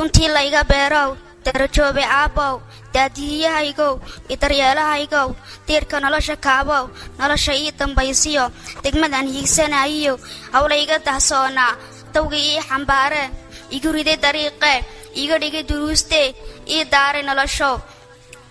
runtii layga beerow darajoobe aabbow daadiyahaygow idaryeelahaygow diirka nolosha kaabow nolosha ii dambaysiyo degmadan hiigsanayiyo hawlayga dahsoonaa dawga ii xambaaree igu riday dariiqee iga dhigay duruustee ii daaray noloshow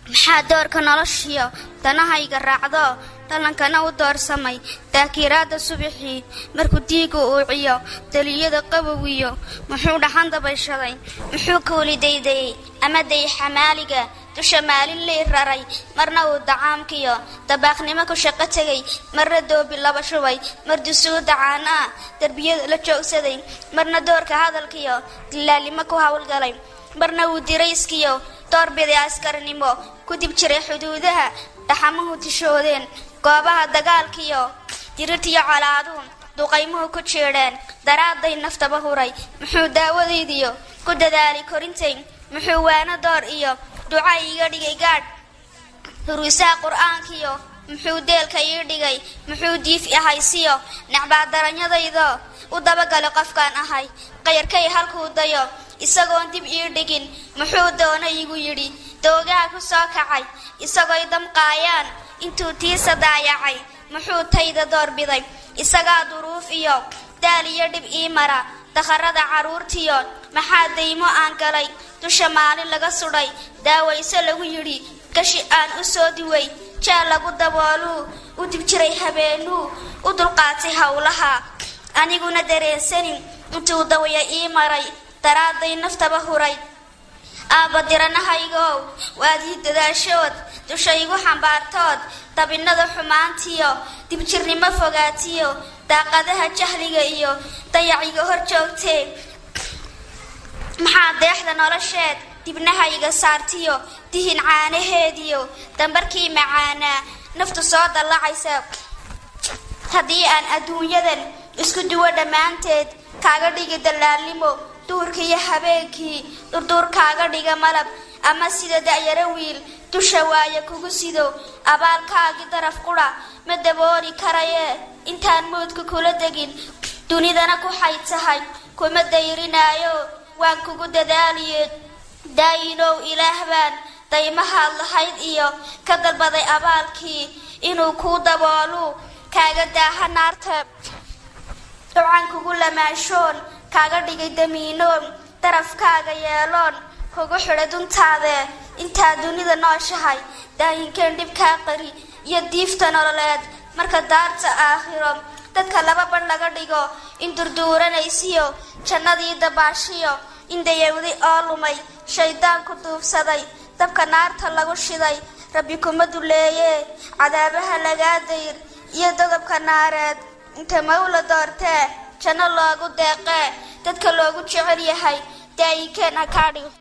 maxaa doorka noloshiyo danahayga raacdo dhalankana u doorsamay daakiraadda subaxii markuu diigu uuciyo daliyada qabowiyo muxuu dhaxan dabayshaday muxuu kuulidaydayey ama day xamaaliga dusha maalin lay raray marna uu dacaamkiyo dabaaqnimo ku shaqo tegay marna doobi laba shubay mar dusuuda caanaa derbiyada la joogsaday marna doorka hadalkiyo dilaalnimo ku hawlgalay marna uu dirayskiyo doorbiday askarnimo ku dib jiray xuduudaha dhaxamuhu tishoodeen goobaha dagaalkiyo dirirtiyo colaaduhu duqaymuhu ku jiidheen daraaday naftaba huray muxuu daawadaydiyo ku dadaali korintay muxuu waana door iyo duca iga dhigay gaadh huruusaha qur'aankiyo muxuu deelka ii dhigay muxuu diif ahaysiyo nacbaa daranyadaydo u dabagalo qofkaan ahay qayrkay halkuu dayo isagoon dib ii dhigin muxuu doona igu yidhi doogaha ku soo kacay isagooy damqaayaan intuu tiisa daayacay muxuu tayda doorbiday isagaa duruuf iyo daal iyo dhib ii mara dakharada carruurtiyo maxaa daymo aan galay dusha maalin laga sudhay daawayse lagu yidhi gashi aan u soo diway jeel lagu dabooluu u dib jiray habeenuu u dulqaatay howlaha aniguna dareensanin intuu dawaya ii maray daraaday naftaba huray aabba diranahaygow waadii dadaashood dusha igu xambaartood dabinnada xumaantiyo dibjirnimo fogaatiyo daaqadaha jahliga iyo dayaciga hor joogtee maxaa deexda nolosheed dibnahayga saartiyo dihin caanaheediyo dambarkii macaanaa naftu soo dallacaysa haddii aan adduunyadan isku duwo dhammaanteed kaaga dhigi dallaalnimo duurkiiyo habeenkii durduur kaaga dhiga malab ama sida da'yaro wiil dusha waaya kugu sido abaalkaagii daraf qudha ma dabooli karayee intaan moodka kula degin dunidana ku xayd tahay kuma dayrinaayo waan kugu dadaaliye daayinow ilaah baan daymahaad lahayd iyo ka dalbaday abaalkii inuu kuu daboolu kaaga daaha naarta ducan kugu lamaashoon kaaga dhigay damiinoon darafkaaga yeeloon kugu xidha duntaade intaa dunida nooshahay daayinkeen dhibkaa qari iyo diifta nololeed marka daarta aakhiro dadka laba badh laga dhigo in durduuranaysiyo jannadii dabaashiyo in dayawdi oo lumay shayddaanku duufsaday dabka naarta lagu shiday rabbi kuma duleeyee cadaabaha lagaa dayr iyo dodobka naareed inta mawla doortee janno loogu deeqee dadka loogu jecel yahay daayinkeen ha kaa dhigo